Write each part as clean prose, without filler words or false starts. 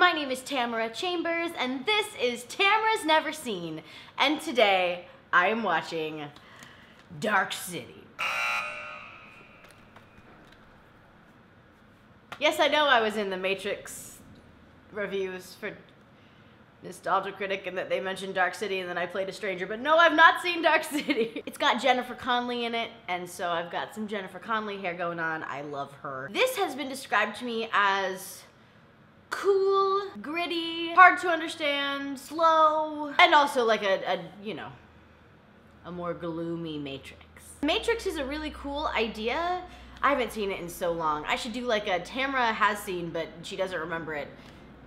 my name is Tamara Chambers, and this is Tamara's Never Seen. And today, I am watching Dark City. Yes, I know I was in the Matrix reviews for Nostalgia Critic and that they mentioned Dark City and then I played a stranger, but no, I've not seen Dark City. It's got Jennifer Connelly in it, and so I've got some Jennifer Connelly hair going on. I love her. This has been described to me as cool, gritty, hard to understand, slow, and also like a more gloomy Matrix. Matrix is a really cool idea. I haven't seen it in so long. I should do like a Tamara has seen, but she doesn't remember it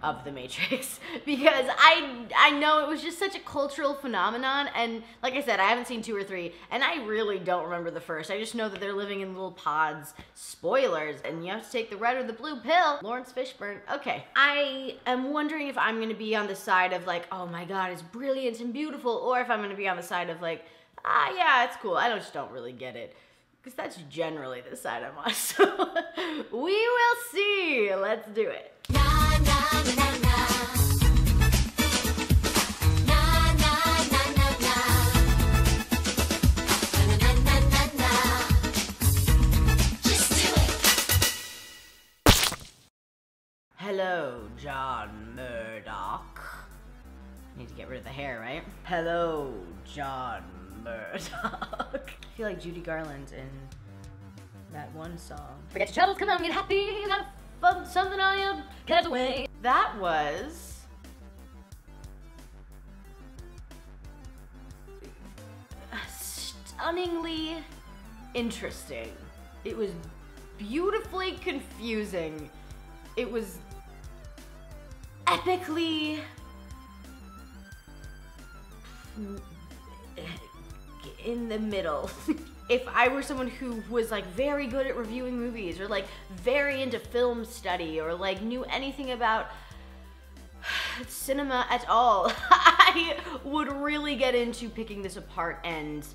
of the Matrix, because I know it was just such a cultural phenomenon, and like I said, I haven't seen 2 or 3, and I really don't remember the first. I just know that they're living in little pods. Spoilers, and you have to take the red or the blue pill. Lawrence Fishburne. Okay. I am wondering if I'm gonna be on the side of like, oh my god, it's brilliant and beautiful, or if I'm gonna be on the side of like, yeah, it's cool. I just don't really get it. Because that's generally the side I'm on, so we will see. Let's do it. Hello, John Murdoch. Need to get rid of the hair, right? Hello, John Murdoch. I feel like Judy Garland in that one song. Forget your troubles, come on, get happy, you gotta fun something on you, get away. That was stunningly interesting. It was beautifully confusing. It was epically in the middle. If I were someone who was like very good at reviewing movies or like very into film study or like knew anything about cinema at all, I would really get into picking this apart and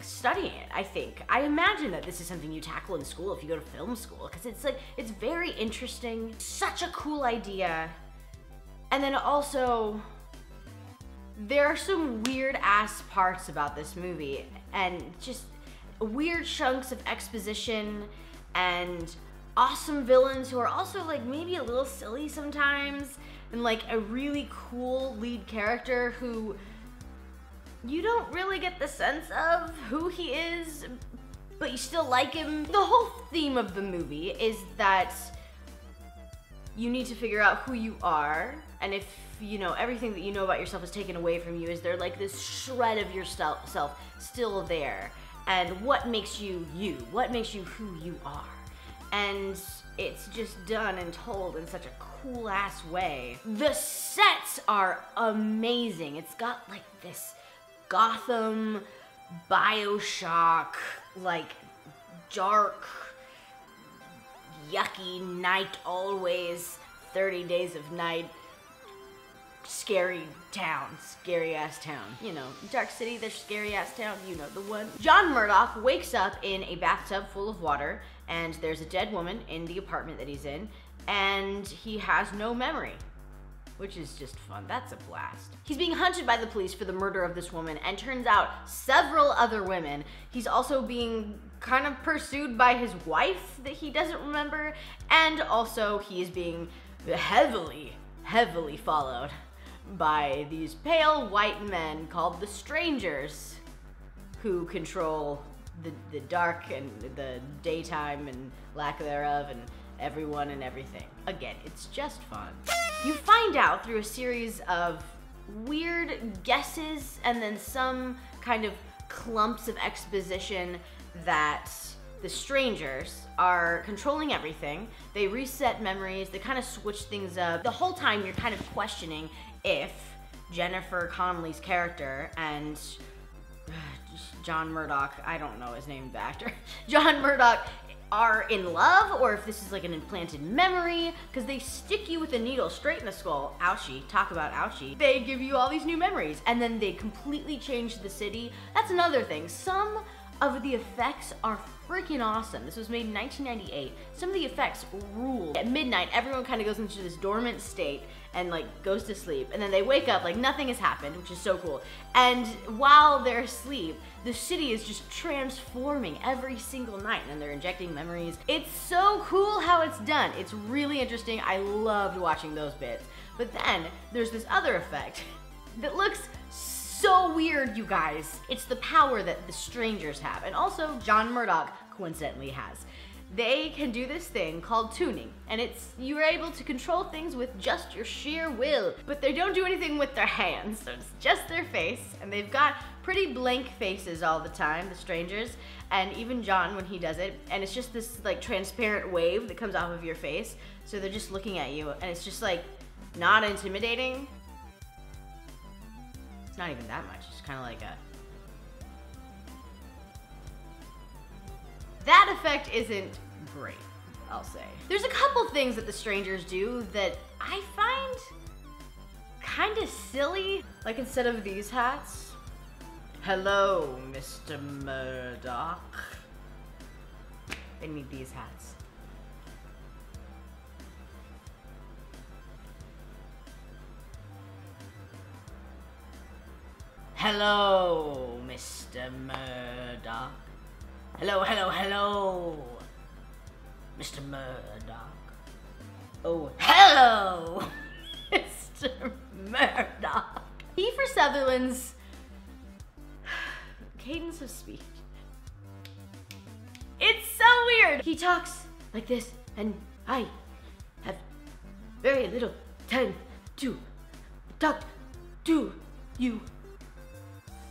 studying it, I think. I imagine that this is something you tackle in school if you go to film school, because it's like, it's very interesting, such a cool idea, and then also there are some weird ass parts about this movie and just weird chunks of exposition and awesome villains who are also like maybe a little silly sometimes, and like a really cool lead character who you don't really get the sense of who he is, but you still like him. The whole theme of the movie is that you need to figure out who you are, and if you know everything that you know about yourself is taken away from you, is there like this shred of yourself still there, and what makes you you, what makes you who you are. And it's just done and told in such a cool ass way. The sets are amazing. It's got like this Gotham, BioShock, like dark, yucky night always, 30 Days of Night, scary town, scary ass town. You know, Dark City, there's scary ass town, you know the one. John Murdoch wakes up in a bathtub full of water, and there's a dead woman in the apartment that he's in, and he has no memory, which is just fun. That's a blast. He's being hunted by the police for the murder of this woman, and turns out several other women. He's also being kind of pursued by his wife that he doesn't remember, and also he is being heavily followed by these pale white men called the Strangers, who control the dark and the daytime and lack thereof and everyone and everything. Again, it's just fun. You find out through a series of weird guesses and then some kind of clumps of exposition that the Strangers are controlling everything. They reset memories, they kind of switch things up. The whole time you're kind of questioning if Jennifer Connelly's character and John Murdoch, I don't know his name, the actor, John Murdoch, are in love, or if this is like an implanted memory, because they stick you with a needle straight in the skull. Ouchie, talk about ouchie. They give you all these new memories, and then they completely change the city. That's another thing. Some of the effects are freaking awesome. This was made in 1998. Some of the effects rule. At midnight, everyone kind of goes into this dormant state and like goes to sleep, and then they wake up like nothing has happened, which is so cool. And while they're asleep, the city is just transforming every single night, and they're injecting memories. It's so cool how it's done. It's really interesting. I loved watching those bits. But then there's this other effect that looks so weird, you guys. It's the power that the strangers have, and also John Murdoch coincidentally has. They can do this thing called tuning, and it's you're able to control things with just your sheer will, but they don't do anything with their hands, so it's just their face, and they've got pretty blank faces all the time, the strangers, and even John when he does it, and it's just this like transparent wave that comes off of your face, so they're just looking at you, and it's just like not intimidating. It's not even that much, it's kind of like a... That effect isn't great, I'll say. There's a couple things that the strangers do that I find kind of silly. Like instead of these hats, hello, Mr. Murdoch. They need these hats. Hello, Mr. Murdoch. Hello, hello, hello, Mr. Murdoch. Oh, hello, Mr. Murdoch. Kiefer Sutherland's cadence of speech. It's so weird. He talks like this, and I have very little time to talk to you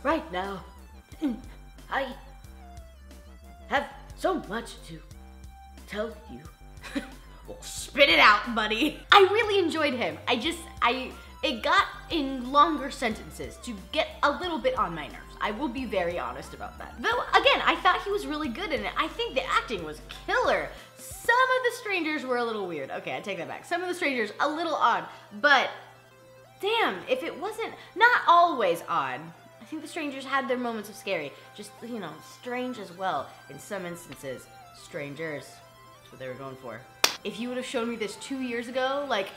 right now. I have so much to tell you. Well, spit it out, buddy. I really enjoyed him. It got in longer sentences to get a little bit on my nerves. I will be very honest about that. Though, again, I thought he was really good in it. I think the acting was killer. Some of the strangers were a little weird. Okay, I take that back. Some of the strangers, a little odd, but damn, if it wasn't, not always odd. I think the strangers had their moments of scary, just, you know, strange as well in some instances. Strangers, that's what they were going for. If you would have shown me this 2 years ago, like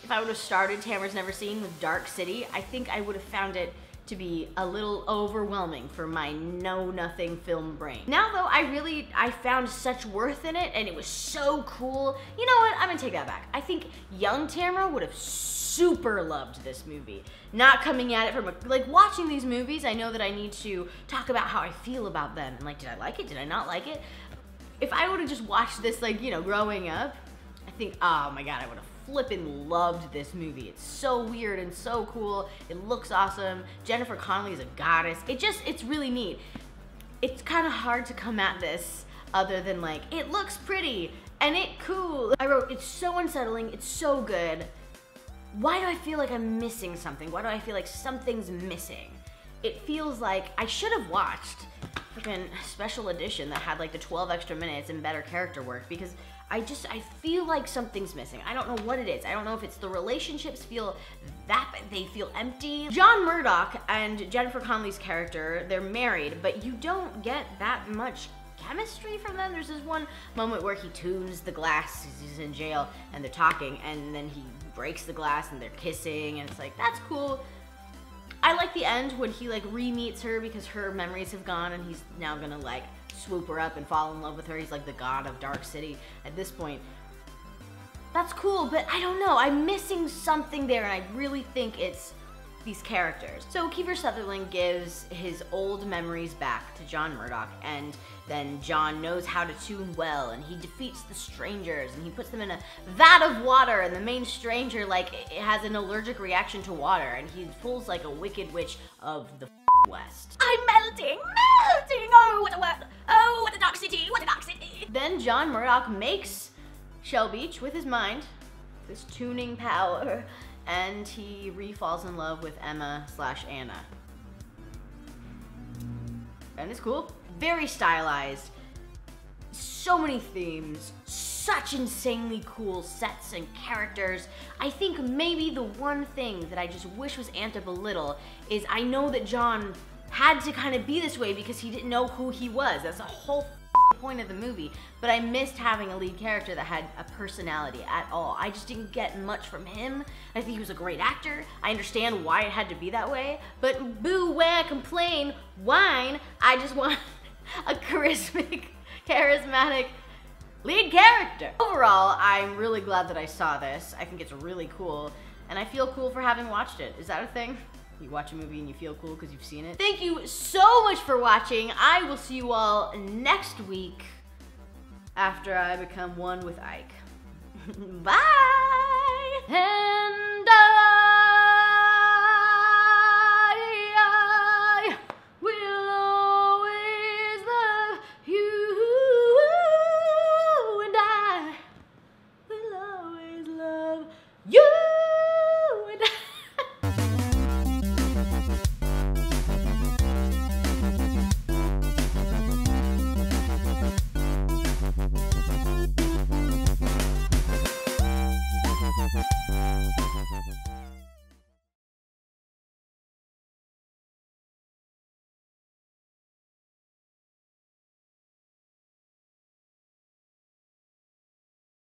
if I would have started Tamara's Never Seen with Dark City, I think I would have found it to be a little overwhelming for my know-nothing film brain. Now though, I found such worth in it, and it was so cool. You know what, I'm gonna take that back. I think young Tamara would have super loved this movie. Not coming at it from like watching these movies, I know that I need to talk about how I feel about them. And like, did I like it? Did I not like it? If I would have just watched this, like, you know, growing up, I think, oh my God, I would have flippin' loved this movie. It's so weird and so cool. It looks awesome. Jennifer Connelly is a goddess. It's really neat. It's kind of hard to come at this other than like, it looks pretty and it cool. I wrote, it's so unsettling, it's so good. Why do I feel like I'm missing something? Why do I feel like something's missing? It feels like I should have watched freaking special edition that had like the 12 extra minutes and better character work, because I feel like something's missing. I don't know what it is. I don't know if it's the relationships feel they feel empty. John Murdoch and Jennifer Connelly's character, they're married, but you don't get that much chemistry from them. There's this one moment where he tunes the glass, he's in jail, and they're talking, and then he breaks the glass and they're kissing, and it's like, that's cool. I like the end when he like re-meets her because her memories have gone and he's now gonna like swoop her up and fall in love with her. He's like the god of Dark City at this point. That's cool, but I don't know. I'm missing something there, and I really think it's these characters. So Kiefer Sutherland gives his old memories back to John Murdoch, and then John knows how to tune well, and he defeats the strangers, and he puts them in a vat of water, and the main stranger like has an allergic reaction to water, and he pulls like a wicked witch of the West. I'm melting, oh what a word, oh what a dark city, what a dark city. Then John Murdoch makes Shell Beach with his mind, this tuning power, and he re-falls in love with Emma/Anna. And it's cool. Very stylized. So many themes. Such insanely cool sets and characters. I think maybe the one thing that I just wish was amped up a little is I know that John had to kind of be this way because he didn't know who he was. That's the whole point of the movie. But I missed having a lead character that had a personality at all. I just didn't get much from him. I think he was a great actor. I understand why it had to be that way, but boo, wah, complain, whine. I just want a charismatic lead character. Overall, I'm really glad that I saw this. I think it's really cool, and I feel cool for having watched it. Is that a thing? You watch a movie and you feel cool because you've seen it? Thank you so much for watching. I will see you all next week after I become one with Ike. Bye! And I will always love you, and I will always love you. And